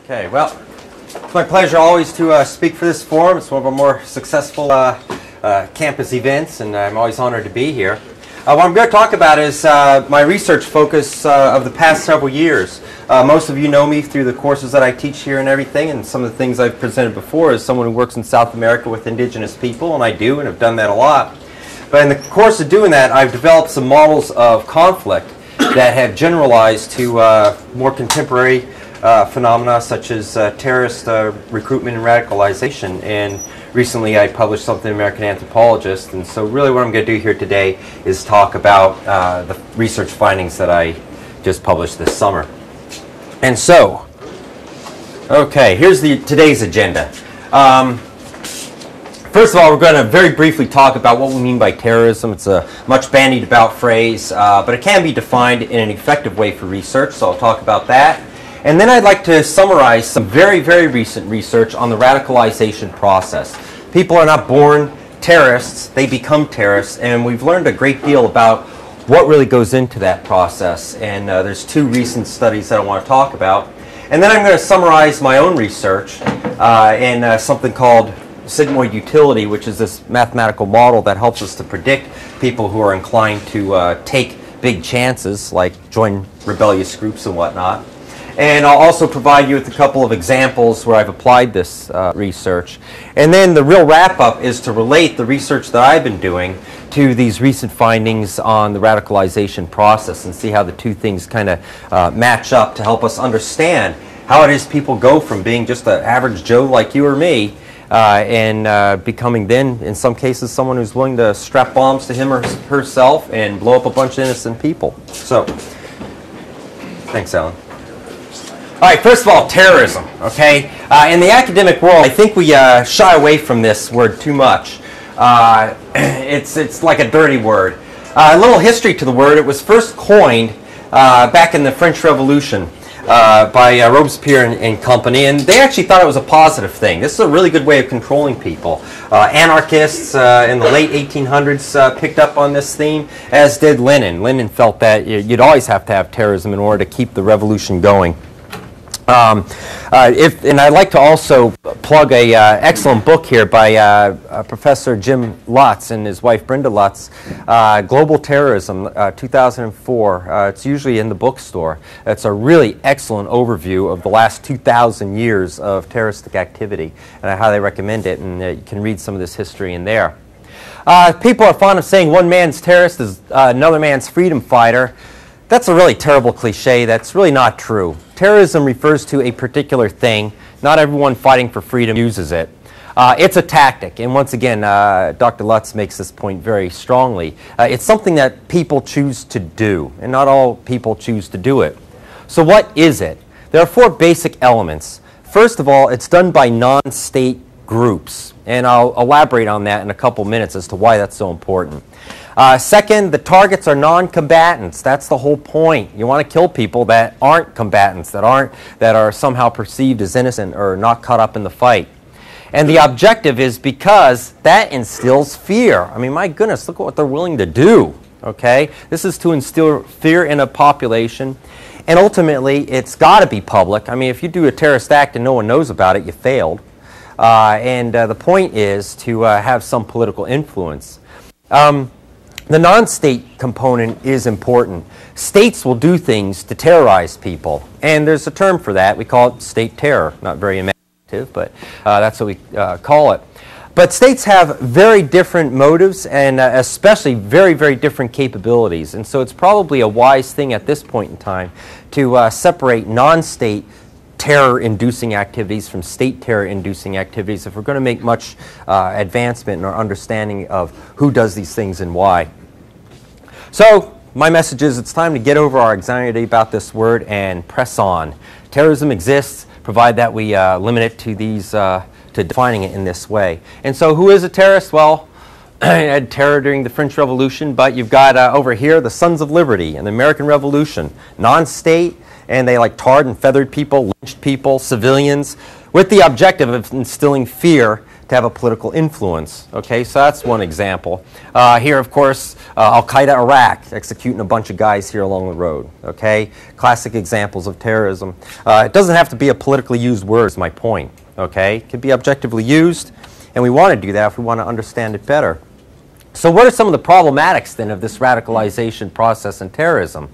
Okay, well, it's my pleasure always to speak for this forum. It's one of our more successful campus events, and I'm always honored to be here. What I'm going to talk about is my research focus of the past several years. Most of you know me through the courses that I teach here and everything, and some of the things I've presented before as someone who works in South America with indigenous people, and I do and have done that a lot. But in the course of doing that, I've developed some models of conflict that have generalized to more contemporary phenomena such as terrorist recruitment and radicalization. And recently I published something in American Anthropologist, and so really what I'm going to do here today is talk about the research findings that I just published this summer. And so, okay, here's today's agenda. First of all, we're going to very briefly talk about what we mean by terrorism. It's a much bandied about phrase, but it can be defined in an effective way for research, so I'll talk about that. And then I'd like to summarize some very, very recent research on the radicalization process. People are not born terrorists, they become terrorists, and we've learned a great deal about what really goes into that process. And there's two recent studies that I want to talk about. And then I'm going to summarize my own research in something called sigmoid utility, which is this mathematical model that helps us to predict people who are inclined to take big chances, like join rebellious groups and whatnot. And I'll also provide you with a couple of examples where I've applied this research. And then the real wrap-up is to relate the research that I've been doing to these recent findings on the radicalization process and see how the two things kind of match up to help us understand how it is people go from being just an average Joe like you or me and becoming then, in some cases, someone who's willing to strap bombs to him or herself and blow up a bunch of innocent people. So, thanks, Alan. All right, first of all, terrorism, okay? In the academic world, I think we shy away from this word too much. It's like a dirty word. A little history to the word. It was first coined back in the French Revolution by Robespierre and company, and they actually thought it was a positive thing. This is a really good way of controlling people. Anarchists in the late 1800s picked up on this theme, as did Lenin. Lenin felt that you'd always have to have terrorism in order to keep the revolution going. And I'd like to also plug a excellent book here by Professor Jim Lutz and his wife Brenda Lutz, Global Terrorism, 2004. It's usually in the bookstore. It's a really excellent overview of the last 2,000 years of terroristic activity, and I highly recommend it, and you can read some of this history in there. People are fond of saying one man's terrorist is another man's freedom fighter. That's a really terrible cliche. That's really not true. Terrorism refers to a particular thing. Not everyone fighting for freedom uses it. It's a tactic, and once again, Dr. Lutz makes this point very strongly. It's something that people choose to do, and not all people choose to do it. So what is it? There are four basic elements. First of all, it's done by non-state groups, and I'll elaborate on that in a couple minutes as to why that's so important. Second, the targets are non-combatants. That's the whole point. You want to kill people that aren't combatants, that are somehow perceived as innocent or not caught up in the fight. And the objective is because that instills fear. I mean, my goodness, look at what they're willing to do. Okay? This is to instill fear in a population. And ultimately, it's got to be public. I mean, if you do a terrorist act and no one knows about it, you failed. The point is to have some political influence. The non-state component is important. States will do things to terrorize people, and there's a term for that. We call it state terror. Not very imaginative, but that's what we call it. But states have very different motives and especially very, very different capabilities, and so it's probably a wise thing at this point in time to separate non-state terror-inducing activities from state terror-inducing activities if we're going to make much advancement in our understanding of who does these things and why. So, my message is it's time to get over our anxiety about this word and press on. Terrorism exists, provided that we limit it to these, to defining it in this way. And so, who is a terrorist? Well, I had terror during the French Revolution, but you've got over here the Sons of Liberty and the American Revolution, non-state, and they tarred and feathered people, lynched people, civilians, with the objective of instilling fear to have a political influence. Okay, so that's one example. Here, of course, Al-Qaeda Iraq, executing a bunch of guys here along the road. Okay, classic examples of terrorism. It doesn't have to be a politically used word, is my point. Okay, it can be objectively used, and we want to do that if we want to understand it better. So what are some of the problematics then of this radicalization process in terrorism?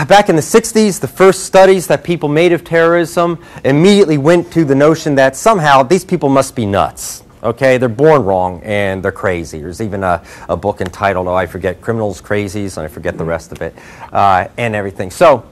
Back in the 60s, the first studies that people made of terrorism immediately went to the notion that somehow these people must be nuts. Okay, they're born wrong and they're crazy. There's even a book entitled, oh, I forget, Criminals, Crazies, and I forget the rest of it, and everything. So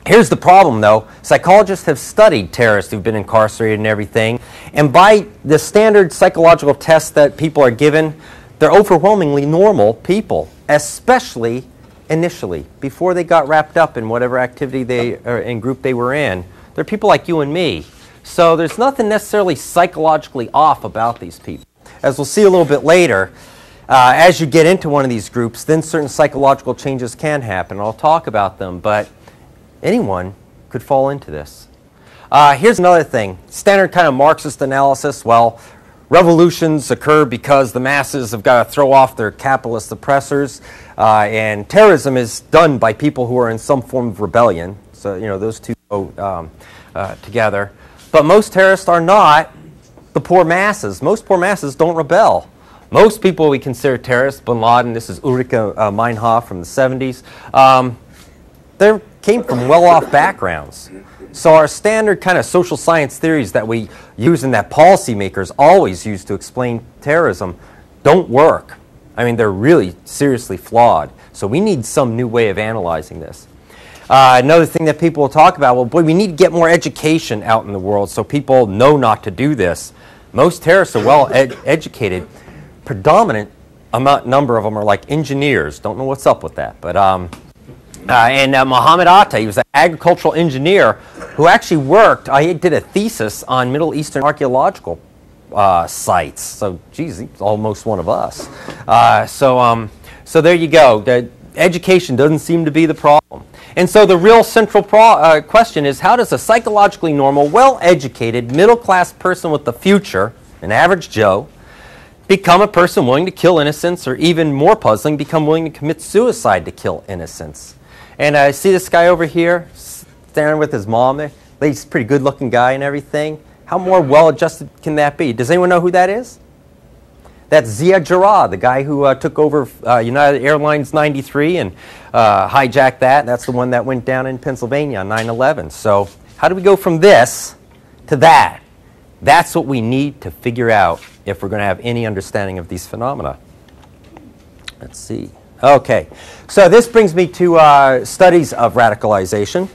here's the problem, though. Psychologists have studied terrorists who've been incarcerated and everything, and by the standard psychological tests that people are given, they're overwhelmingly normal people, especially initially, before they got wrapped up in whatever activity or in group they were in. They're people like you and me. So there's nothing necessarily psychologically off about these people. As we'll see a little bit later, as you get into one of these groups, then certain psychological changes can happen. I'll talk about them, but anyone could fall into this. Here's another thing. Standard kind of Marxist analysis. Well, revolutions occur because the masses have got to throw off their capitalist oppressors, and terrorism is done by people who are in some form of rebellion. So, you know, those two go together. But most terrorists are not the poor masses. Most poor masses don't rebel. Most people we consider terrorists, bin Laden, this is Ulrike Meinhof from the 70s, they came from well-off backgrounds. So our standard kind of social science theories that we use and that policymakers always use to explain terrorism don't work. I mean, they're really seriously flawed. So we need some new way of analyzing this. Another thing that people will talk about, well, boy, we need to get more education out in the world so people know not to do this. Most terrorists are well educated. Predominant number of them are like engineers. Don't know what's up with that. But Muhammad Atta, he was an agricultural engineer who actually worked, I did a thesis on Middle Eastern archaeological sites. So, geez, he's almost one of us. So there you go. The education doesn't seem to be the problem. And so the real central question is, how does a psychologically normal, well-educated, middle-class person with the future, an average Joe, become a person willing to kill innocents, or even more puzzling, become willing to commit suicide to kill innocents? And I see this guy over here standing with his mom there. He's a pretty good-looking guy and everything. How more well-adjusted can that be? Does anyone know who that is? That's Zia Jarrah, the guy who took over United Airlines 93 and hijacked that. That's the one that went down in Pennsylvania on 9/11. So how do we go from this to that? That's what we need to figure out if we're going to have any understanding of these phenomena. Let's see. Okay, so this brings me to studies of radicalization.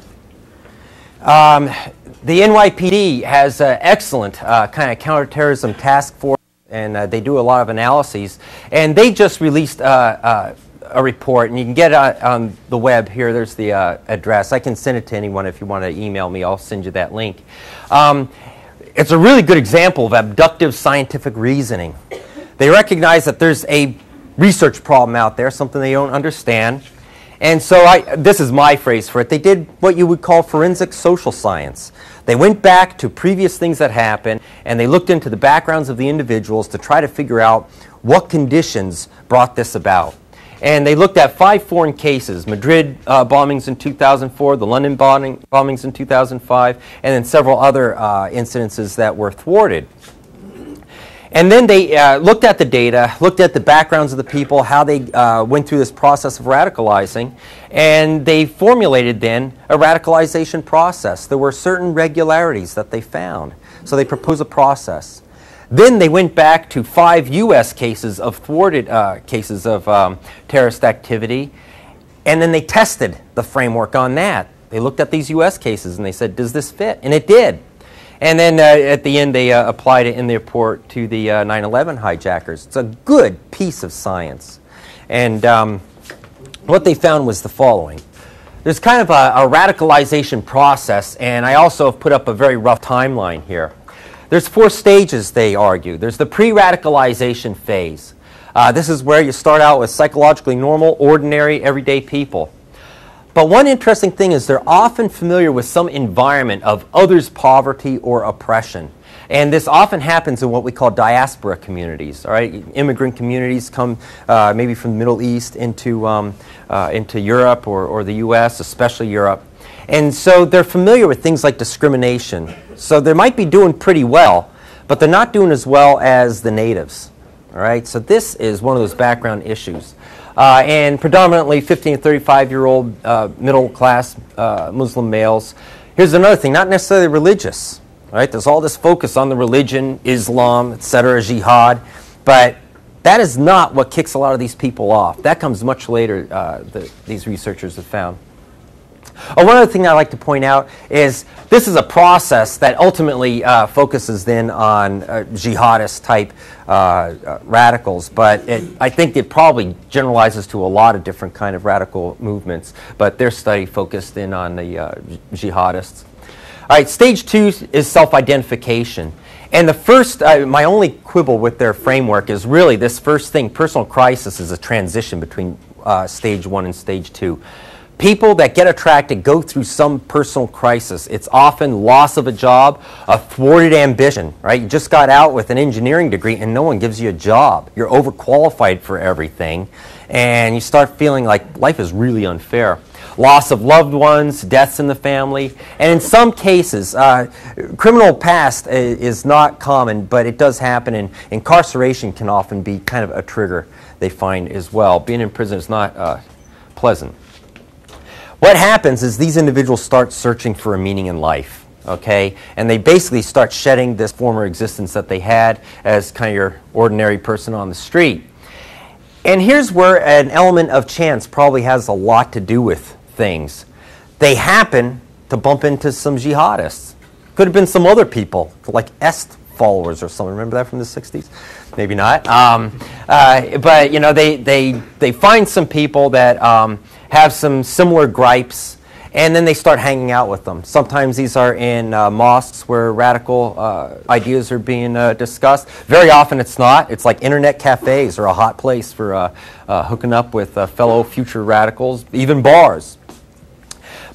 The NYPD has an excellent kind of counterterrorism task force, and they do a lot of analyses. And they just released a report, and you can get it on the web here. There's the address. I can send it to anyone if you want to email me. I'll send you that link. It's a really good example of abductive scientific reasoning. They recognize that there's a research problem out there, something they don't understand. And so this is my phrase for it. They did what you would call forensic social science. They went back to previous things that happened, and they looked into the backgrounds of the individuals to try to figure out what conditions brought this about. And they looked at 5 foreign cases: Madrid bombings in 2004, the London bombings in 2005, and then several other incidences that were thwarted. And then they looked at the data, looked at the backgrounds of the people, how they went through this process of radicalizing, and they formulated then a radicalization process. There were certain regularities that they found, so they proposed a process. Then they went back to 5 U.S. cases of thwarted cases of terrorist activity, and then they tested the framework on that. They looked at these U.S. cases and they said, does this fit? And it did. And then at the end they applied it in the report to the 9/11 hijackers. It's a good piece of science. And what they found was the following. There's kind of a radicalization process, and I also have put up a very rough timeline here. There's 4 stages, they argue. There's the pre-radicalization phase. This is where you start out with psychologically normal, ordinary, everyday people. But one interesting thing is they're often familiar with some environment of others' poverty or oppression. And this often happens in what we call diaspora communities. All right, immigrant communities come maybe from the Middle East into Europe or the U.S., especially Europe. And so they're familiar with things like discrimination. So they might be doing pretty well, but they're not doing as well as the natives. All right, so this is one of those background issues. And predominantly 15 to 35-year-old middle-class Muslim males. Here's another thing, not necessarily religious. Right? There's all this focus on the religion, Islam, etc., jihad, but that is not what kicks a lot of these people off. That comes much later, these researchers have found. One other thing I'd like to point out is this is a process that ultimately focuses then on jihadist-type radicals, but I think it probably generalizes to a lot of different kind of radical movements, but their study focused in on the jihadists. All right, stage 2 is self-identification. And the first, my only quibble with their framework is really this first thing, personal crisis is a transition between stage 1 and stage 2. People that get attracted go through some personal crisis. It's often loss of a job, a thwarted ambition, right? You just got out with an engineering degree and no one gives you a job. You're overqualified for everything and you start feeling like life is really unfair. Loss of loved ones, deaths in the family, and in some cases, criminal past is not common, but it does happen, and incarceration can often be kind of a trigger, they find as well. Being in prison is not pleasant. What happens is these individuals start searching for a meaning in life, okay? And they basically start shedding this former existence that they had as kind of your ordinary person on the street. And here's where an element of chance probably has a lot to do with things. They happen to bump into some jihadists. Could have been some other people, like Est followers or something. Remember that from the 60s? Maybe not. But you know, they find some people that have some similar gripes, and then they start hanging out with them. Sometimes these are in mosques where radical ideas are being discussed. Very often it's not. It's like internet cafes are a hot place for hooking up with fellow future radicals, even bars.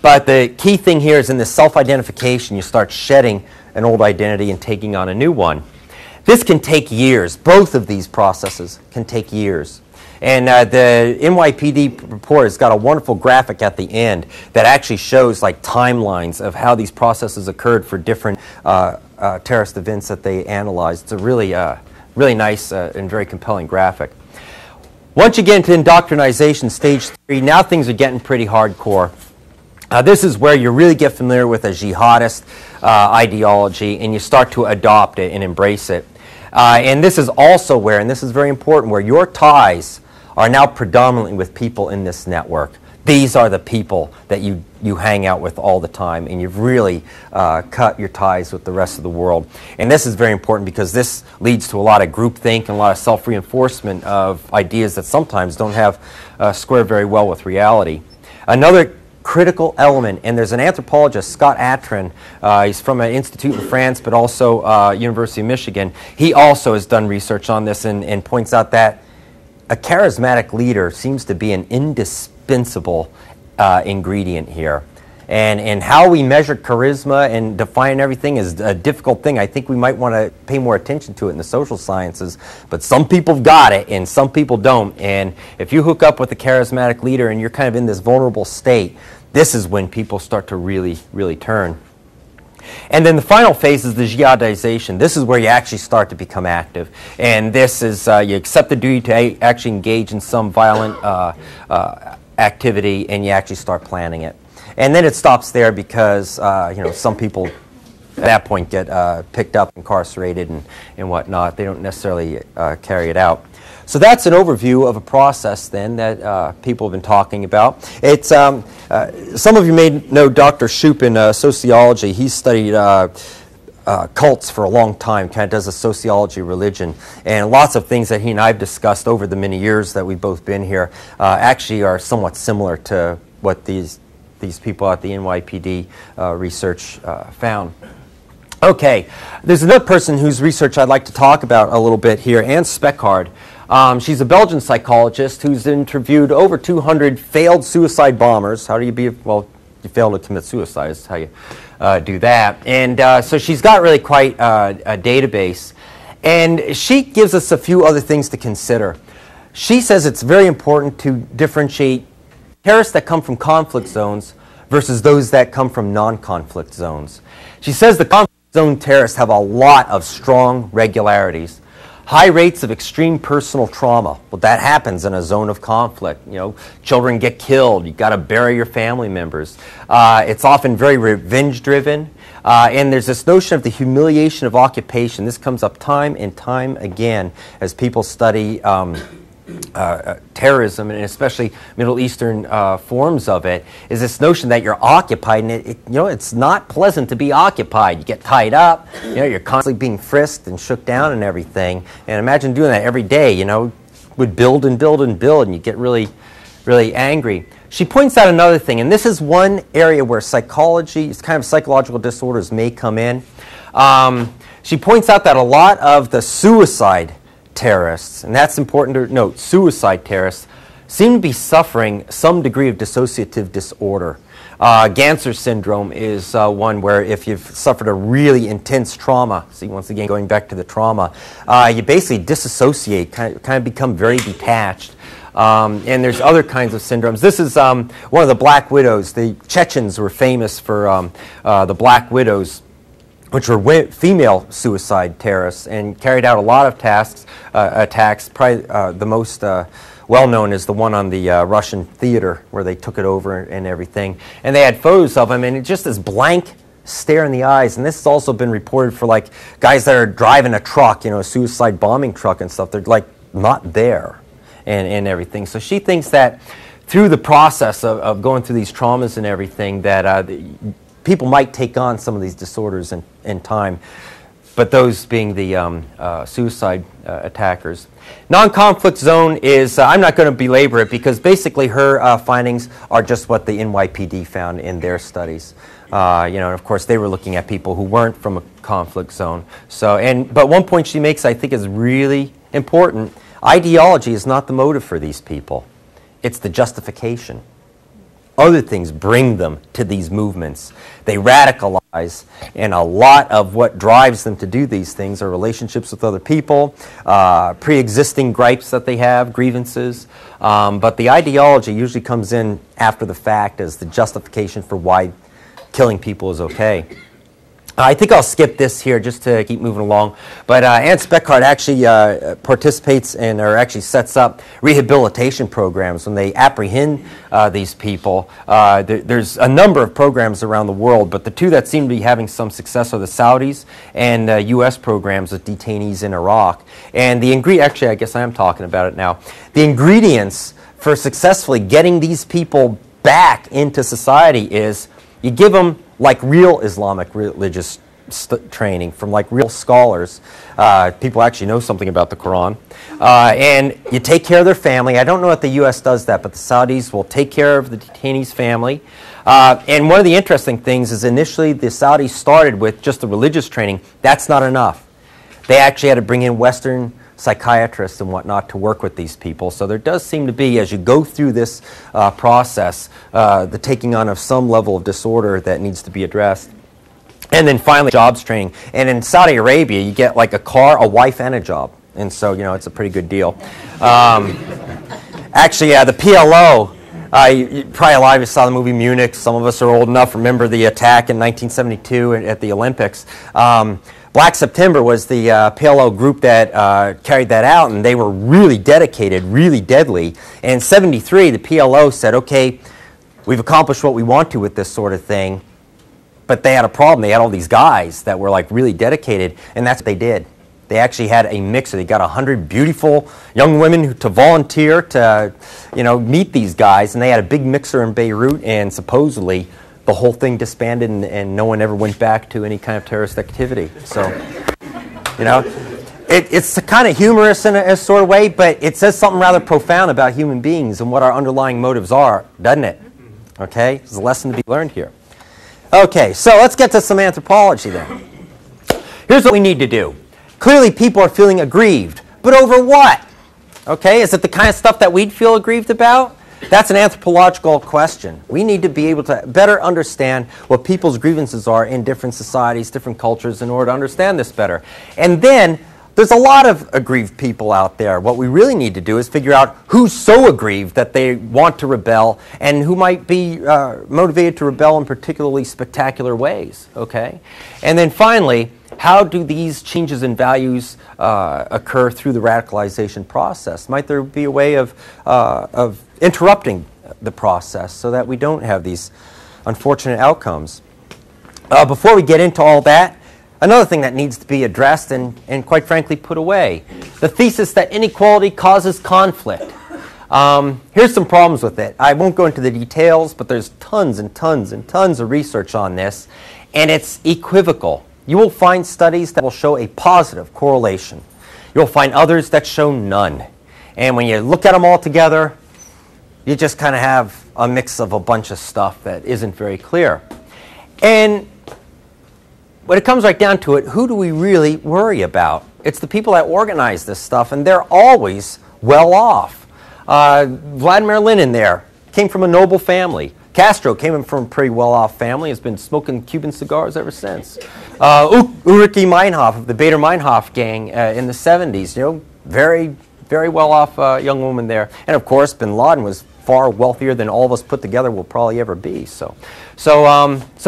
But the key thing here is in this self-identification, you start shedding an old identity and taking on a new one. This can take years. Both of these processes can take years. And the NYPD report has got a wonderful graphic at the end that actually shows like timelines of how these processes occurred for different terrorist events that they analyzed. It's a really, really nice and very compelling graphic. Once you get into indoctrination, stage 3, now things are getting pretty hardcore. This is where you really get familiar with a jihadist ideology and you start to adopt it and embrace it. And this is also where, and this is very important, where your ties are now predominantly with people in this network. These are the people that you hang out with all the time, and you've really cut your ties with the rest of the world. And this is very important because this leads to a lot of groupthink and a lot of self-reinforcement of ideas that sometimes don't have square very well with reality. Another critical element, and there's an anthropologist, Scott Atran, he's from an institute in France, but also University of Michigan. He also has done research on this and points out that a charismatic leader seems to be an indispensable ingredient here. And how we measure charisma and define everything is a difficult thing. I think we might want to pay more attention to it in the social sciences. But some people got it and some people don't. And if you hook up with a charismatic leader and you're kind of in this vulnerable state, this is when people start to really, really turn. And then the final phase is the jihadization. This is where you actually start to become active. And this is, you accept the duty to actually engage in some violent activity and you actually start planning it. And then it stops there because you know, some people at that point get picked up, incarcerated, and whatnot. They don't necessarily carry it out. So that's an overview of a process then that people have been talking about. It's some of you may know Dr. Shoup in sociology. He's studied cults for a long time, kind of does a sociology of religion. And lots of things that he and I have discussed over the many years that we've both been here actually are somewhat similar to what these people at the NYPD research found. Okay, there's another person whose research I'd like to talk about a little bit here, Anne Speckhard. She's a Belgian psychologist who's interviewed over 200 failed suicide bombers. How do you be, well, you fail to commit suicide is how you do that. And so she's got really quite a database. And she gives us a few other things to consider. She says it's very important to differentiate terrorists that come from conflict zones versus those that come from non-conflict zones. She says the conflict zone terrorists have a lot of strong regularities. High rates of extreme personal trauma. Well, that happens in a zone of conflict. You know, children get killed. You've got to bury your family members. It's often very revenge-driven. And there's this notion of the humiliation of occupation. This comes up time and time again as people study terrorism, and especially Middle Eastern forms of it, is this notion that you're occupied, and it's not pleasant to be occupied. You get tied up, you're constantly being frisked and shook down and everything. And imagine doing that every day, would build and build and build, and you get really, really angry. She points out another thing, and this is one area where psychology, it's kind of psychological disorders may come in. She points out that a lot of the suicide terrorists, and that's important to note, suicide terrorists seem to be suffering some degree of dissociative disorder. Ganser syndrome is one where if you've suffered a really intense trauma, see once again going back to the trauma, you basically disassociate, kind of become very detached. And there's other kinds of syndromes. This is one of the Black Widows. The Chechens were famous for the Black Widows, which were female suicide terrorists and carried out a lot of attacks. Probably the most well-known is the one on the Russian theater where they took it over and everything. And they had photos of them, and it's just this blank stare in the eyes. And this has also been reported for like guys that are driving a truck, a suicide bombing truck and stuff. They're like not there and everything. So she thinks that through the process of going through these traumas and everything that people might take on some of these disorders in time, but those being the suicide attackers. Non-conflict zone is, I'm not going to belabor it because basically her findings are just what the NYPD found in their studies. And of course they were looking at people who weren't from a conflict zone. But one point she makes I think is really important. Ideology is not the motive for these people. It's the justification. Other things bring them to these movements. They radicalize, and a lot of what drives them to do these things are relationships with other people, pre-existing gripes that they have, grievances. But the ideology usually comes in after the fact as the justification for why killing people is okay. I think I'll skip this here just to keep moving along. But Ann Speckhard actually participates in, or actually sets up rehabilitation programs when they apprehend these people. There's a number of programs around the world, but the two that seem to be having some success are the Saudis and U.S. programs with detainees in Iraq. And actually I guess I am talking about it now. The ingredients for successfully getting these people back into society is you give them like real Islamic religious training from like real scholars. People actually know something about the Quran. And you take care of their family. I don't know if the U.S. does that, but the Saudis will take care of the detainee's family. And one of the interesting things is initially the Saudis started with just the religious training. That's not enough. They actually had to bring in Western psychiatrists and whatnot to work with these people. So there does seem to be, as you go through this process, the taking on of some level of disorder that needs to be addressed. And then finally, jobs training. And in Saudi Arabia, you get like a car, a wife, and a job. And so, it's a pretty good deal. Actually, the PLO, probably a lot of you saw the movie Munich. Some of us are old enough to remember the attack in 1972 at the Olympics. Black September was the PLO group that carried that out, and they were really dedicated, really deadly. And in 73, the PLO said, okay, we've accomplished what we want to with this sort of thing, but they had a problem. They had all these guys that were like really dedicated, and that's what they did. They actually had a mixer. They got 100 beautiful young women to volunteer to, meet these guys, and they had a big mixer in Beirut, and supposedly the whole thing disbanded and no one ever went back to any kind of terrorist activity. So, it's kind of humorous in a sort of way, but it says something rather profound about human beings and what our underlying motives are, doesn't it? Okay, there's a lesson to be learned here. Okay, so let's get to some anthropology then. Here's what we need to do. Clearly people are feeling aggrieved, but over what? Okay, is it the kind of stuff that we'd feel aggrieved about? That's an anthropological question. We need to be able to better understand what people's grievances are in different societies, different cultures, in order to understand this better. And then, there's a lot of aggrieved people out there. What we really need to do is figure out who's so aggrieved that they want to rebel and who might be motivated to rebel in particularly spectacular ways, okay? And then finally, how do these changes in values occur through the radicalization process? Might there be a way of interrupting the process so that we don't have these unfortunate outcomes? Before we get into all that, another thing that needs to be addressed and quite frankly put away, the thesis that inequality causes conflict. Here's some problems with it. I won't go into the details, but there's tons and tons and tons of research on this, and it's equivocal. You will find studies that will show a positive correlation. You'll find others that show none. And when you look at them all together, you just kind of have a mix of a bunch of stuff that isn't very clear. And when it comes right down to it, who do we really worry about? It's the people that organize this stuff, and they're always well off. Vladimir Lenin there came from a noble family. Castro came from a pretty well-off family, has been smoking Cuban cigars ever since. Ulrike Meinhof of the Bader Meinhof gang in the 70s, you know, very, very well-off young woman there. And of course, bin Laden was far wealthier than all of us put together will probably ever be. So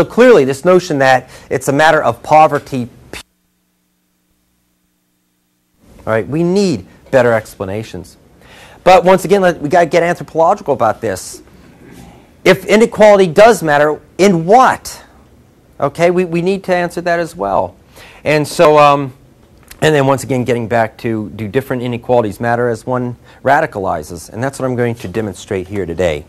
clearly, this notion that it's a matter of poverty, all right, we need better explanations. But once again, we got to get anthropological about this. If inequality does matter, in what? Okay, we need to answer that as well. And so, and then once again, getting back to, do different inequalities matter as one radicalizes? And that's what I'm going to demonstrate here today.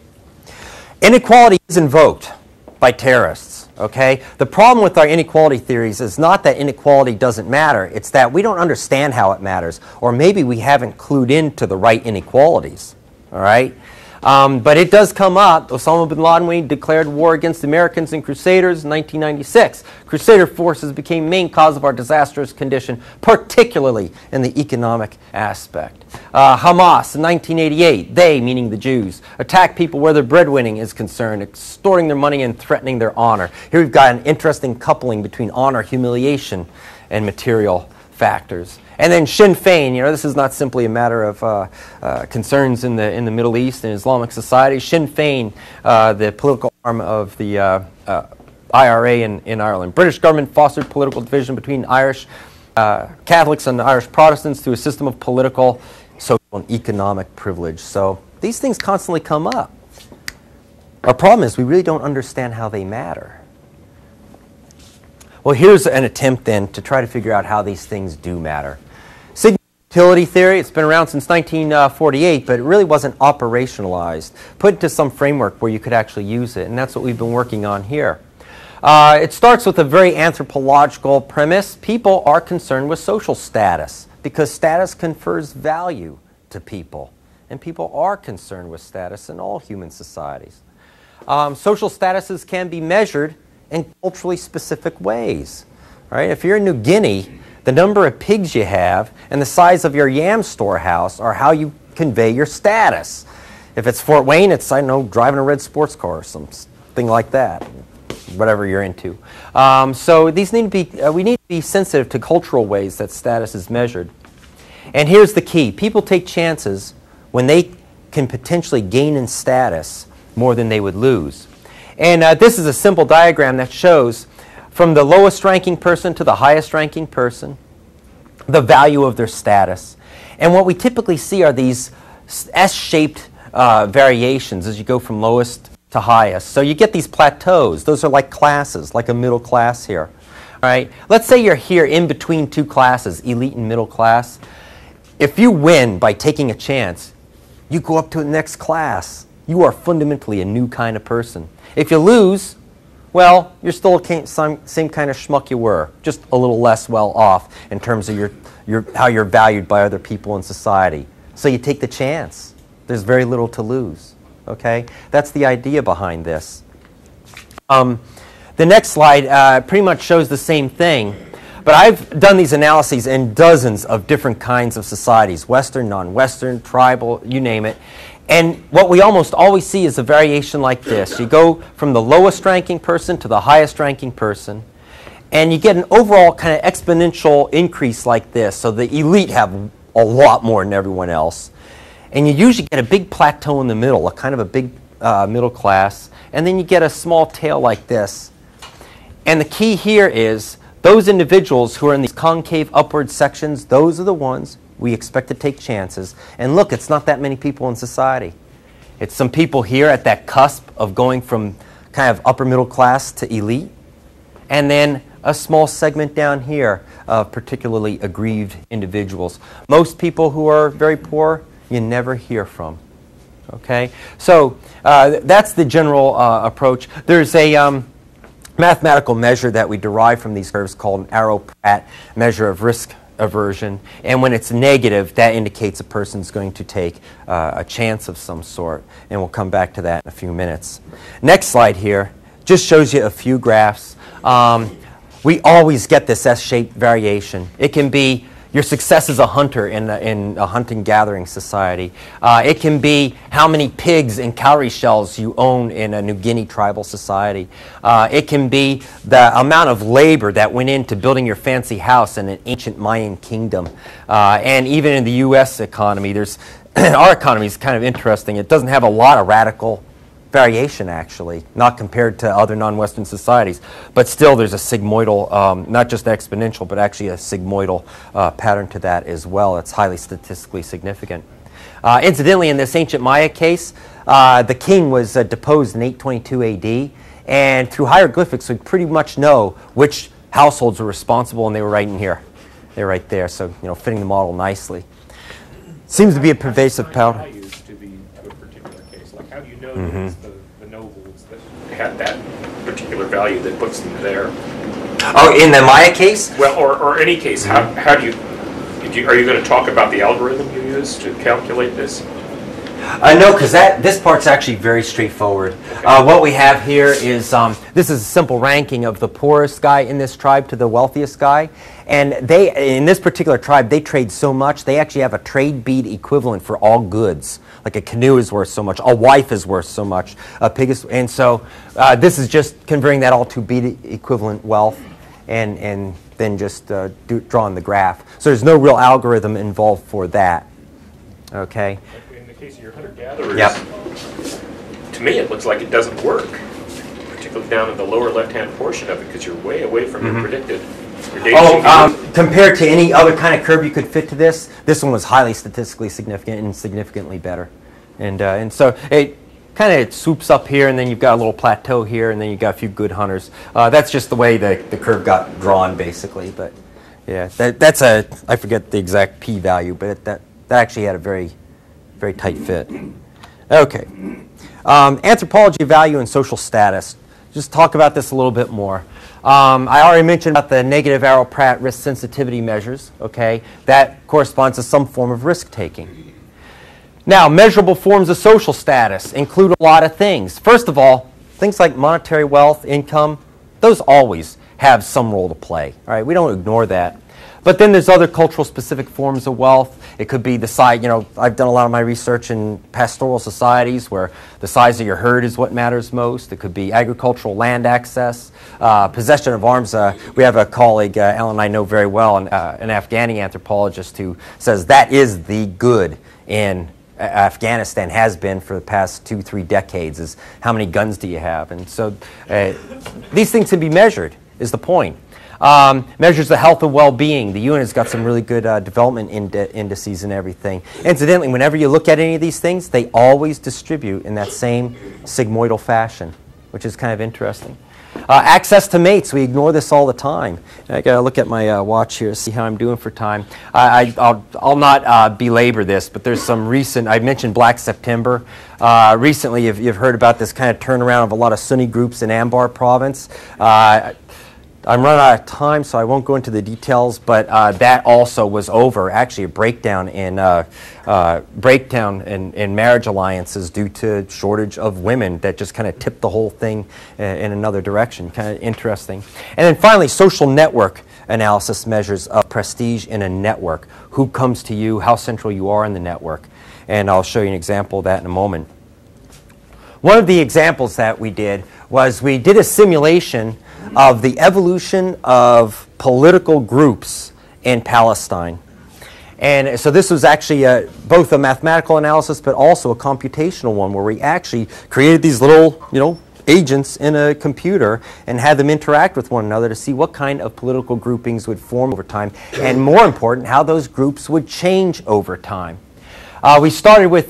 Inequality is invoked by terrorists, okay? The problem with our inequality theories is not that inequality doesn't matter, it's that we don't understand how it matters, or maybe we haven't clued into the right inequalities, all right? But it does come up. Osama bin Laden declared war against the Americans and Crusaders in 1996. Crusader forces became main cause of our disastrous condition, particularly in the economic aspect. Hamas in 1988, they, meaning the Jews, attacked people where their breadwinning is concerned, extorting their money and threatening their honor. Here we've got an interesting coupling between honor, humiliation, and material factors. And then Sinn Féin, you know, this is not simply a matter of concerns in the Middle East and Islamic society. Sinn Féin, the political arm of the IRA in Ireland. British government fostered political division between Irish Catholics and Irish Protestants through a system of political, social, and economic privilege. So these things constantly come up. Our problem is we really don't understand how they matter. Well, here's an attempt then to try to figure out how these things do matter. Signal utility theory, it's been around since 1948, but it really wasn't operationalized, put into some framework where you could actually use it, and that's what we've been working on here. It starts with a very anthropological premise. People are concerned with social status because status confers value to people, and people are concerned with status in all human societies. Social statuses can be measured in culturally specific ways. Right? If you're in New Guinea, the number of pigs you have and the size of your yam storehouse are how you convey your status. If it's Fort Wayne, it's, I don't know, driving a red sports car or something like that, whatever you're into. So these need to be, we need to be sensitive to cultural ways that status is measured. And here's the key. People take chances when they can potentially gain in status more than they would lose. And this is a simple diagram that shows from the lowest ranking person to the highest ranking person the value of their status. And what we typically see are these S-shaped variations as you go from lowest to highest. So you get these plateaus. Those are like classes, like a middle class here. All right? Let's say you're here in between two classes, elite and middle class. If you win by taking a chance, you go up to the next class. You are fundamentally a new kind of person. If you lose, well, you're still the same kind of schmuck you were, just a little less well off in terms of how you're valued by other people in society. So you take the chance. There's very little to lose. Okay? That's the idea behind this. The next slide pretty much shows the same thing, but I've done these analyses in dozens of different kinds of societies, Western, non-Western, tribal, you name it. And what we almost always see is a variation like this. You go from the lowest ranking person to the highest ranking person, and you get an overall kind of exponential increase like this. So the elite have a lot more than everyone else. And you usually get a big plateau in the middle, a kind of a big middle class, and then you get a small tail like this. And the key here is those individuals who are in these concave upward sections, those are the ones we expect to take chances. And look, it's not that many people in society. It's some people here at that cusp of going from kind of upper middle class to elite, and then a small segment down here of particularly aggrieved individuals. Most people who are very poor, you never hear from. Okay? So that's the general approach. There's a mathematical measure that we derive from these curves called an Arrow-Pratt measure of risk aversion, and when it's negative, that indicates a person's going to take a chance of some sort, and we'll come back to that in a few minutes. Next slide here just shows you a few graphs. We always get this S-shaped variation. It can be your success as a hunter in a hunting-gathering society. It can be how many pigs and cowrie shells you own in a New Guinea tribal society. It can be the amount of labor that went into building your fancy house in an ancient Mayan kingdom. And even in the U.S. economy, there's our economy is kind of interesting. It doesn't have a lot of radical variation, actually, not compared to other non-Western societies. But still, there's a sigmoidal, not just exponential, but actually a sigmoidal pattern to that as well. It's highly statistically significant. Incidentally, in this ancient Maya case, the king was deposed in 822 AD, and through hieroglyphics, we pretty much know which households were responsible, and they were right in here. They're right there, so fitting the model nicely. Seems to be a pervasive pattern. How do you know that it's the nobles that had that particular value that puts them there? Oh, in the Maya case? Well, or any case, how do you, are you going to talk about the algorithm you use to calculate this? No, because this part's actually very straightforward. Okay. What we have here is, this is a simple ranking of the poorest guy in this tribe to the wealthiest guy. And in this particular tribe, they trade so much, they actually have a trade bead equivalent for all goods. Like a canoe is worth so much, a wife is worth so much, a pig is, and so this is just converting that all to bead equivalent wealth and then just drawing the graph. So there's no real algorithm involved for that. Okay? In the case of your hunter-gatherers, yep. To me it looks like it doesn't work, particularly down in the lower left-hand portion of it, because you're way away from your predicted. Compared to any other kind of curve you could fit to this one was highly statistically significant and significantly better. And so it kind of swoops up here, and then you've got a little plateau here, and then you've got a few good hunters. That's just the way the curve got drawn, basically. But yeah, that's I forget the exact p-value, but that actually had a very, very tight fit. Okay. Anthropology, value, and social status. Just talk about this a little bit more. I already mentioned about the negative Arrow-Pratt risk sensitivity measures. Okay, that corresponds to some form of risk-taking. Now, measurable forms of social status include a lot of things. First of all, things like monetary wealth, income, those always have some role to play. All right, we don't ignore that. But then there's other cultural specific forms of wealth. It could be the size, I've done a lot of my research in pastoral societies where the size of your herd is what matters most. It could be agricultural land access, possession of arms. We have a colleague, Alan and I know very well, an Afghani anthropologist who says that is the good in Afghanistan, has been for the past 2-3 decades, is how many guns do you have? And so these things can be measured, is the point. Measures the health and well-being. The UN has got some really good development indices and everything. Incidentally, whenever you look at any of these things, they always distribute in that same sigmoidal fashion, which is kind of interesting. Access to mates. We ignore this all the time. I got to look at my watch here to see how I'm doing for time. I'll not belabor this, but there's some recent, I mentioned Black September. Recently, you've heard about this kind of turnaround of a lot of Sunni groups in Anbar province. I'm running out of time, so I won't go into the details, but that also was over, actually a breakdown in marriage alliances due to shortage of women that just kind of tipped the whole thing in another direction. Kind of interesting. And then finally, social network analysis measures of prestige in a network. Who comes to you, how central you are in the network. and I'll show you an example of that in a moment. One of the examples that we did was we did a simulation of the evolution of political groups in Palestine. And so this was actually both a mathematical analysis but also a computational one, where we actually created these little, agents in a computer and had them interact with one another to see what kind of political groupings would form over time, and more important, how those groups would change over time. We started with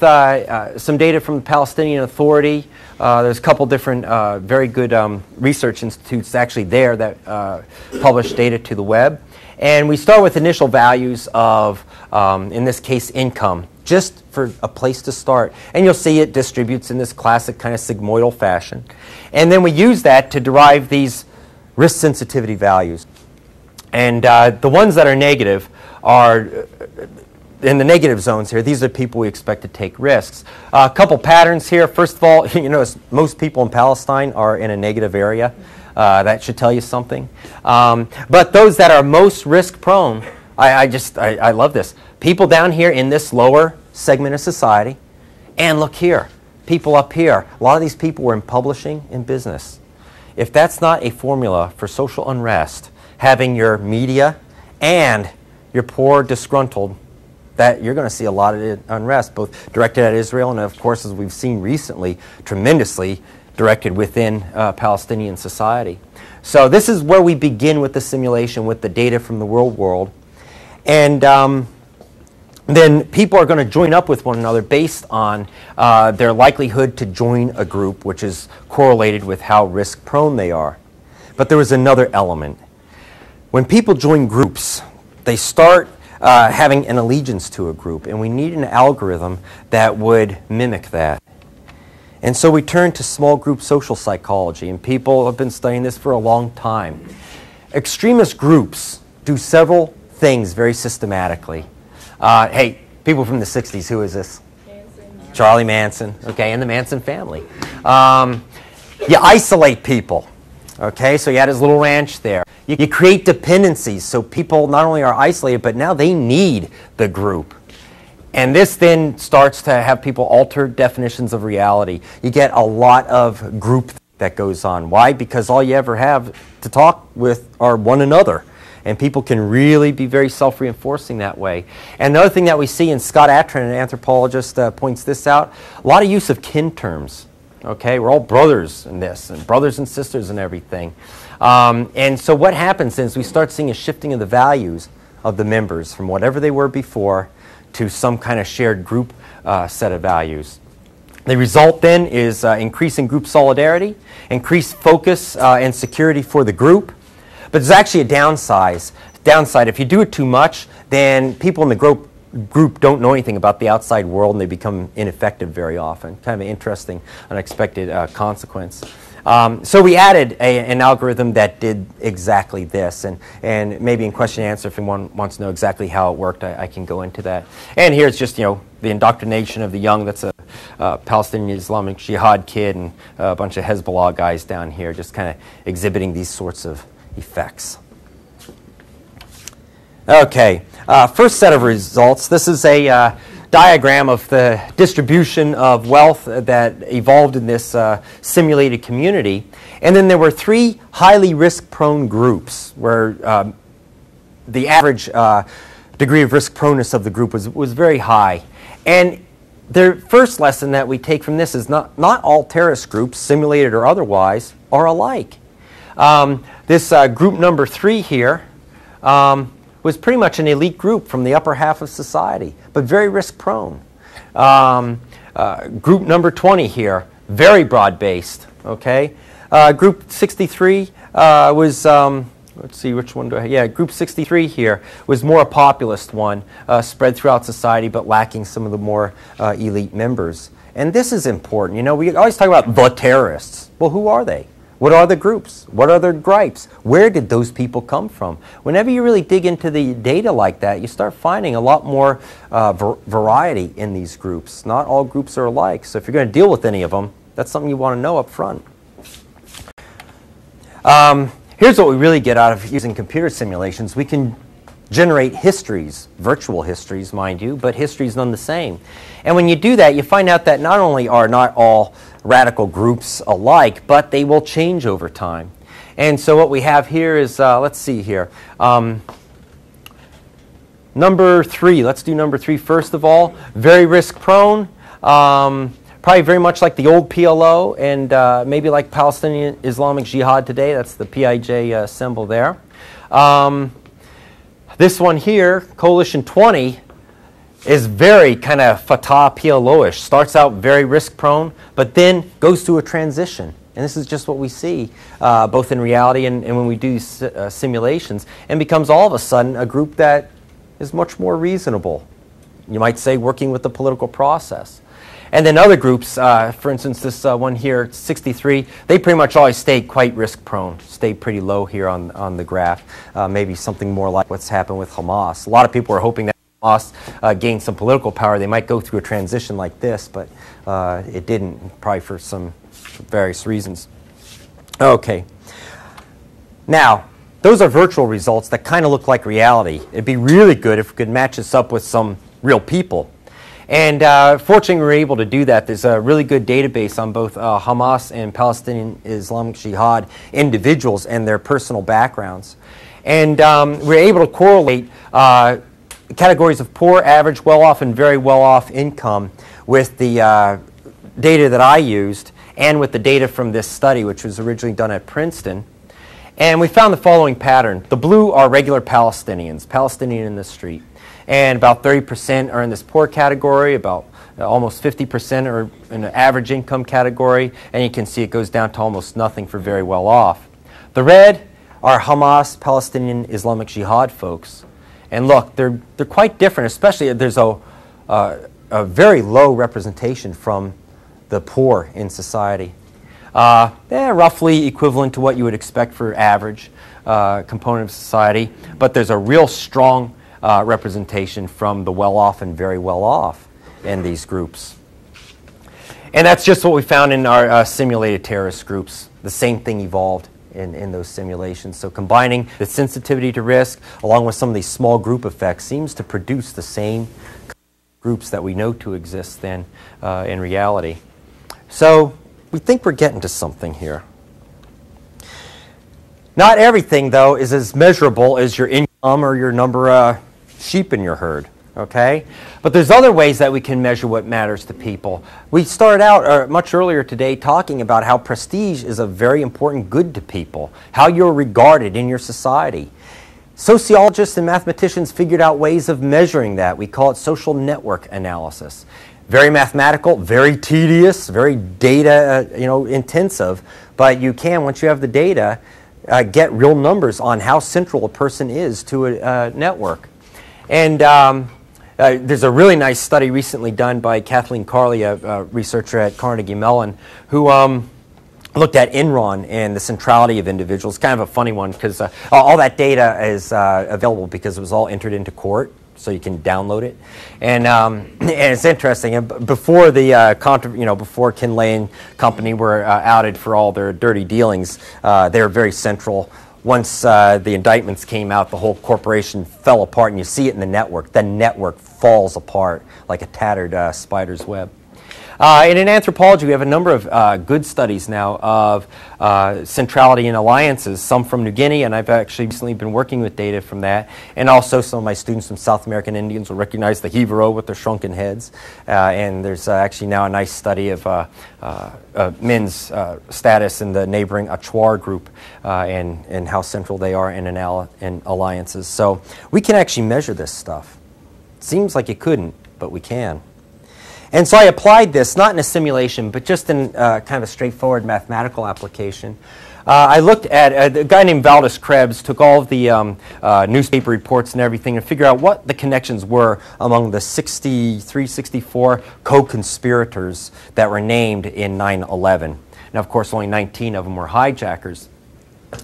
some data from the Palestinian Authority. There's a couple different very good research institutes actually there that publish data to the web. And we start with initial values of, in this case, income, just for a place to start. And you'll see it distributes in this classic kind of sigmoidal fashion. And then we use that to derive these risk sensitivity values. And the ones that are negative are in the negative zones here. These are people we expect to take risks. A couple patterns here. First of all, you notice most people in Palestine are in a negative area. That should tell you something. But those that are most risk prone, I love this. People down here in this lower segment of society, and look here, people up here. A lot of these people were in publishing and business. If that's not a formula for social unrest, having your media and your poor disgruntled, that you're going to see a lot of unrest, both directed at Israel and, of course, as we've seen recently, tremendously directed within Palestinian society. So this is where we begin with the simulation, with the data from the real world. And then people are going to join up with one another based on their likelihood to join a group, which is correlated with how risk-prone they are. But there was another element. When people join groups, they start having an allegiance to a group, and we need an algorithm that would mimic that. And so we turn to small group social psychology, and people have been studying this for a long time. Extremist groups do several things very systematically. Hey, people from the 60s, who is this? Manson. Charlie Manson, okay, and the Manson family. You isolate people, okay, so you had his little ranch there. You create dependencies, so people not only are isolated, but now they need the group. And this then starts to have people alter definitions of reality. You get a lot of group that goes on. Why? Because all you ever have to talk with are one another. And people can really be very self-reinforcing that way. And another thing that we see, and Scott Atran, an anthropologist, points this out, a lot of use of kin terms. Okay, we're all brothers in this, and brothers and sisters and everything. And so what happens is we start seeing a shifting of the values of the members from whatever they were before to some kind of shared group set of values. The result then is increasing group solidarity, increased focus and security for the group. But there's actually a downside. If you do it too much, then people in the group don't know anything about the outside world, and they become ineffective very often. Kind of an interesting, unexpected consequence. So we added an algorithm that did exactly this, and maybe in question and answer, if anyone wants to know exactly how it worked, I can go into that. And here's just, the indoctrination of the young. That's a Palestinian Islamic Jihad kid and a bunch of Hezbollah guys down here, just kind of exhibiting these sorts of effects. Okay, first set of results. This is a diagram of the distribution of wealth that evolved in this simulated community. And then there were three highly risk-prone groups where the average degree of risk-proneness of the group was very high. And the first lesson that we take from this is not all terrorist groups, simulated or otherwise, are alike. This group number 3 here was pretty much an elite group from the upper half of society, but very risk-prone. Group number 20 here, very broad-based. Okay, group 63 was. Let's see, which one do I have? Yeah, group 63 here was more a populist one, spread throughout society, but lacking some of the more elite members. And this is important. We always talk about the terrorists. Well, who are they? What are the groups? What are their gripes? Where did those people come from? Whenever you really dig into the data like that, you start finding a lot more variety in these groups. Not all groups are alike, so if you're going to deal with any of them, that's something you want to know up front. Here's what we really get out of using computer simulations. We can generate histories, virtual histories, mind you, but histories none the same. And when you do that, you find out that not only are not all radical groups alike, but they will change over time. And so what we have here is, let's see here, number 3. Let's do number 3 first of all. Very risk-prone, probably very much like the old PLO, and maybe like Palestinian Islamic Jihad today. That's the PIJ symbol there. This one here, Coalition 20, is very kind of Fatah PLO-ish. Starts out very risk-prone, but then goes through a transition. And this is just what we see, both in reality and when we do simulations, and becomes all of a sudden a group that is much more reasonable. You might say working with the political process. And then other groups, for instance, this one here, 63, they pretty much always stay quite risk-prone, stay pretty low here on the graph. Maybe something more like what's happened with Hamas. A lot of people are hoping that Hamas gained some political power. They might go through a transition like this, but it didn't, probably for some various reasons. Okay. Now, those are virtual results that kind of look like reality. It'd be really good if we could match this up with some real people. And fortunately, we were able to do that. There's a really good database on both Hamas and Palestinian Islamic Jihad individuals and their personal backgrounds. And we were able to correlate categories of poor, average, well-off, and very well-off income with the data that I used and with the data from this study, which was originally done at Princeton. And we found the following pattern. The blue are regular Palestinians, Palestinian in the street. And about 30% are in this poor category, about almost 50% are in the average income category, and you can see it goes down to almost nothing for very well off. The red are Hamas, Palestinian Islamic Jihad folks. And look, they're quite different, especially there's a very low representation from the poor in society. They're roughly equivalent to what you would expect for average component of society, but there's a real strong representation from the well-off and very well-off in these groups. And that's just what we found in our simulated terrorist groups. The same thing evolved in those simulations. So combining the sensitivity to risk along with some of these small group effects seems to produce the same groups that we know to exist then in reality. So we think we're getting to something here. Not everything, though, is as measurable as your income or your number of sheep in your herd, okay? But there's other ways that we can measure what matters to people. We started out much earlier today talking about how prestige is a very important good to people, how you're regarded in your society. Sociologists and mathematicians figured out ways of measuring that. We call it social network analysis. Very mathematical, very tedious, very data intensive, but you can, once you have the data, get real numbers on how central a person is to a network. And there's a really nice study recently done by Kathleen Carley, a researcher at Carnegie Mellon, who looked at Enron and the centrality of individuals. Kind of a funny one because all that data is available because it was all entered into court, so you can download it. And it's interesting. Before the before Kinley and company were outed for all their dirty dealings, they were very central. Once the indictments came out, the whole corporation fell apart, and you see it in the network. The network falls apart like a tattered spider's web. And in anthropology, we have a number of good studies now of centrality in alliances, some from New Guinea, and I've actually recently been working with data from that. And also some of my students from South American Indians will recognize the Hivaro with their shrunken heads. And there's actually now a nice study of men's status in the neighboring Achuar group and how central they are in alliances. So we can actually measure this stuff. Seems like you couldn't, but we can. And so I applied this, not in a simulation, but just in kind of a straightforward mathematical application. I looked at a guy named Valdez Krebs, took all of the newspaper reports and everything and figured out what the connections were among the 63, 64 co-conspirators that were named in 9/11. Now, of course, only 19 of them were hijackers.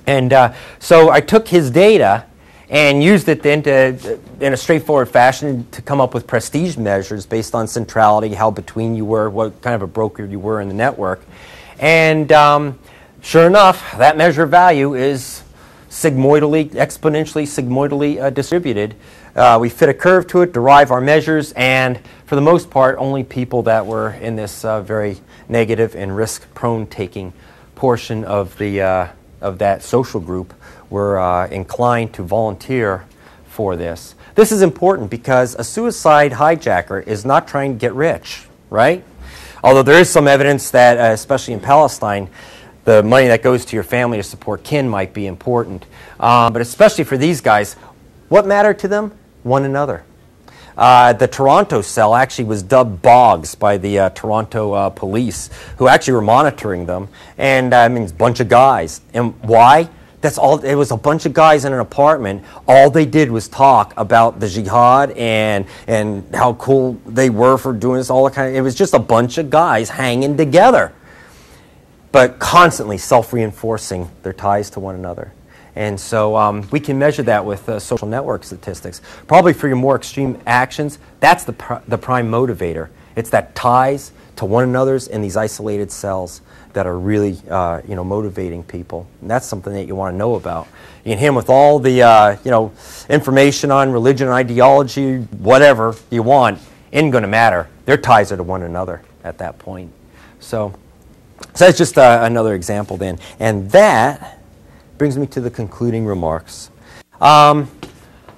And so I took his data and used it then to, in a straightforward fashion, to come up with prestige measures based on centrality, how between you were, what kind of a broker you were in the network. And sure enough, that measure of value is sigmoidally, exponentially, sigmoidally distributed. We fit a curve to it, derive our measures, and for the most part, only people that were in this very negative and risk-prone taking portion of the of that social group were inclined to volunteer for this. This is important because a suicide hijacker is not trying to get rich, right? Although there is some evidence that, especially in Palestine, the money that goes to your family to support kin might be important. But especially for these guys, what mattered to them? One another. The Toronto cell actually was dubbed Boggs by the Toronto police, who actually were monitoring them. And I mean, it's a bunch of guys. And why? That's all. It was a bunch of guys in an apartment. All they did was talk about the jihad and how cool they were for doing this. All the kind of, it was just a bunch of guys hanging together, but constantly self-reinforcing their ties to one another. And so we can measure that with social network statistics. Probably for your more extreme actions, that's the prime motivator. It's that ties to one another's in these isolated cells that are really motivating people. And that's something that you want to know about. You can hit them with all the information on religion, ideology, whatever you want. Isn't going to matter. Their ties are to one another at that point. So that's just another example then. And that brings me to the concluding remarks. Bottom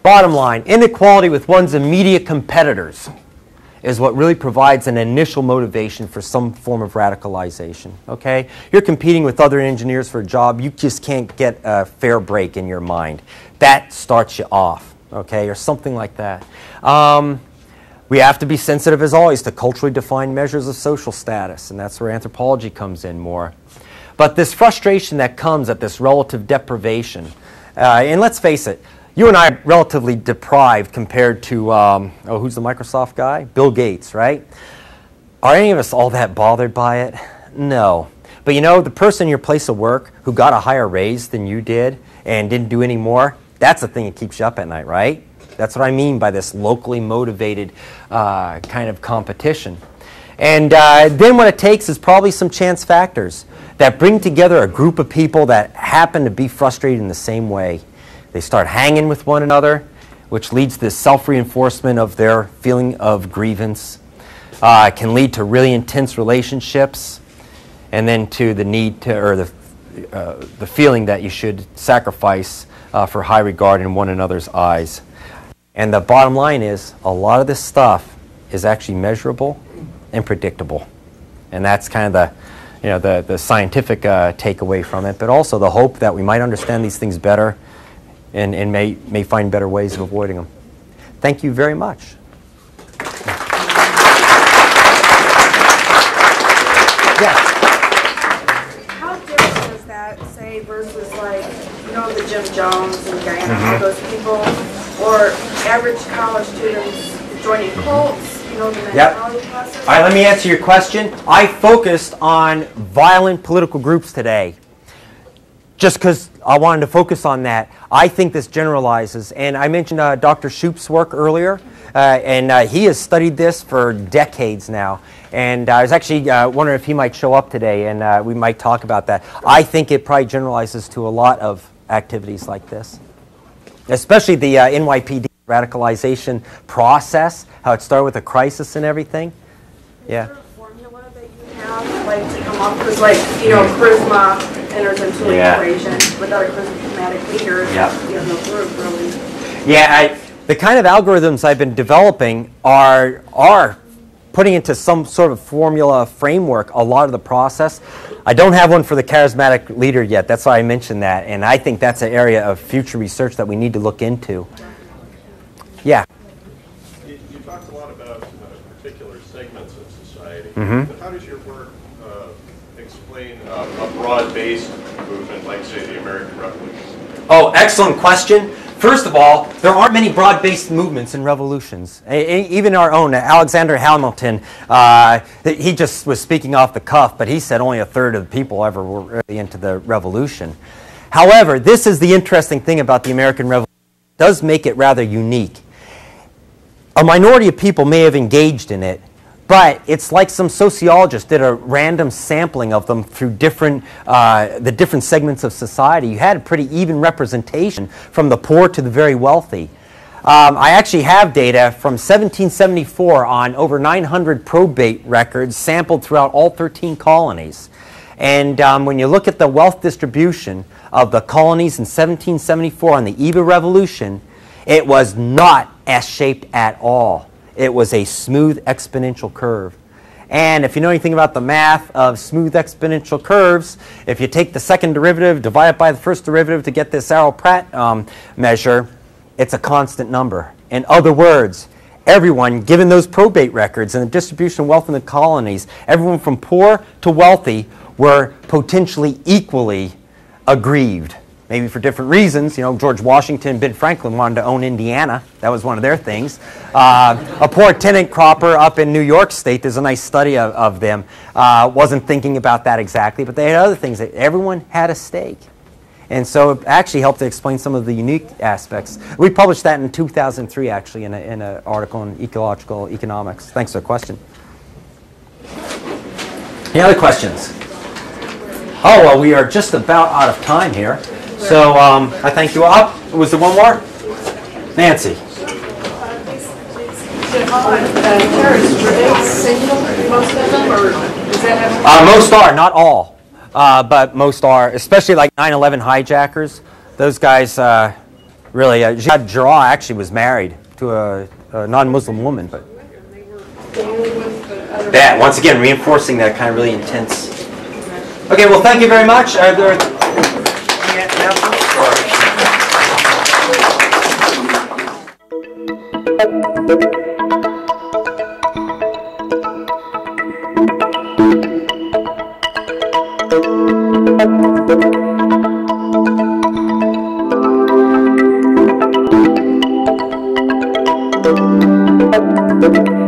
line, inequality with one's immediate competitors is what really provides an initial motivation for some form of radicalization, okay? You're competing with other engineers for a job, you just can't get a fair break in your mind. That starts you off, okay, or something like that. We have to be sensitive, as always, to culturally defined measures of social status, and that's where anthropology comes in more. But this frustration that comes at this relative deprivation, and let's face it, you and I are relatively deprived compared to, who's the Microsoft guy? Bill Gates, right? Are any of us all that bothered by it? No. But you know, the person in your place of work who got a higher raise than you did and didn't do any more, that's the thing that keeps you up at night, right? That's what I mean by this locally motivated kind of competition. And then what it takes is probably some chance factors that bring together a group of people that happen to be frustrated in the same way. They start hanging with one another, which leads to this self-reinforcement of their feeling of grievance. It can lead to really intense relationships, and then to the need to, or the feeling that you should sacrifice for high regard in one another's eyes. And the bottom line is, a lot of this stuff is actually measurable and predictable, and that's kind of the scientific takeaway from it, but also the hope that we might understand these things better and may find better ways of avoiding them. Thank you very much. Yes. How different is that, say, versus like, the Jim Jones and Guyana, all those people, or average college students joining cults, the mentality process? All right, let me answer your question. I focused on violent political groups today, just because I wanted to focus on that. I think this generalizes, and I mentioned Dr. Shoup's work earlier, and he has studied this for decades now, and I was actually wondering if he might show up today, and we might talk about that. I think it probably generalizes to a lot of activities like this, especially the NYPD radicalization process, how it started with a crisis and everything. Yeah. Is there a formula that you have, like, to come up with, like, charisma enters into the equation without a charismatic leader? You have no group, really. Yeah, the kind of algorithms I've been developing are putting into some sort of formula framework a lot of the process. I don't have one for the charismatic leader yet. That's why I mentioned that, and I think that's an area of future research that we need to look into. Yeah. You talked a lot about particular segments of society, but how does your work explain a broad-based movement like, say, the American Revolution? Oh, excellent question. First of all, there aren't many broad-based movements and revolutions. Even our own, Alexander Hamilton, he just was speaking off the cuff, but he said only a third of the people ever were really into the revolution. However, this is the interesting thing about the American Revolution. It does make it rather unique. A minority of people may have engaged in it, But it's like some sociologist did a random sampling of them through the different segments of society. You had a pretty even representation from the poor to the very wealthy. I actually have data from 1774 on over 900 probate records sampled throughout all 13 colonies. And when you look at the wealth distribution of the colonies in 1774 on the eve of revolution, it was not S-shaped at all. It was a smooth exponential curve. And if you know anything about the math of smooth exponential curves, if you take the second derivative, divide it by the first derivative to get this Arrow-Pratt measure, it's a constant number. In other words, everyone, given those probate records and the distribution of wealth in the colonies, everyone from poor to wealthy were potentially equally aggrieved. Maybe for different reasons. You know, George Washington and Ben Franklin wanted to own Indiana. That was one of their things. A poor tenant cropper up in New York State, there's a nice study of them, wasn't thinking about that exactly, but they had other things. Everyone had a stake. And so it actually helped to explain some of the unique aspects. We published that in 2003, actually, in an article in Ecological Economics. Thanks for the question. Any other questions? Oh, well, we are just about out of time here. So I thank you all. Was there one more? Nancy. Terrorists, were they single, most of them, or does that have... Most are, not all. But most are, especially like 9/11 hijackers. Those guys really... Jihad Jarrah actually was married to a non-Muslim woman. But that, once again, reinforcing that kind of really intense... Okay, well, thank you very much. Are there... Thank you.